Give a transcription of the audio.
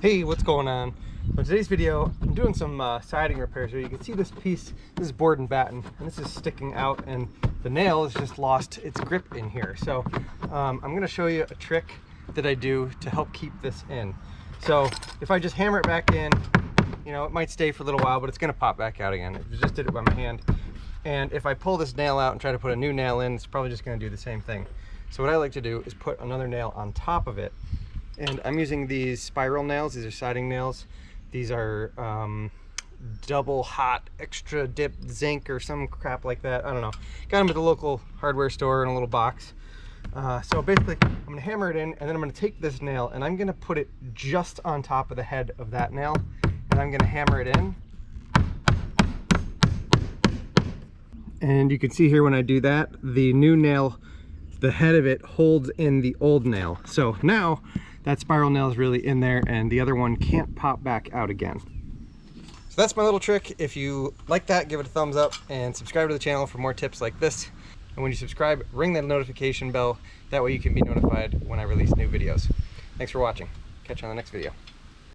Hey, what's going on? In today's video, I'm doing some siding repairs here. You can see this piece, this is board and batten, and this is sticking out, and the nail has just lost its grip in here. So I'm going to show you a trick that I do to help keep this in. So if I just hammer it back in, you know, it might stay for a little while, but it's going to pop back out again. I just did it by my hand. And if I pull this nail out and try to put a new nail in, it's probably just going to do the same thing. So what I like to do is put another nail on top of it. And I'm using these spiral nails. These are siding nails. These are double hot extra dip zinc or some crap like that. I don't know. Got them at the local hardware store in a little box. So basically, I'm going to hammer it in, and then I'm going to take this nail and I'm going to put it just on top of the head of that nail, and I'm going to hammer it in. And you can see here when I do that, the new nail, the head of it holds in the old nail. So now that spiral nail is really in there and the other one can't pop back out again. So that's my little trick. If you like that, give it a thumbs up and subscribe to the channel for more tips like this. And when you subscribe, ring that notification bell. That way you can be notified when I release new videos. Thanks for watching. Catch you on the next video.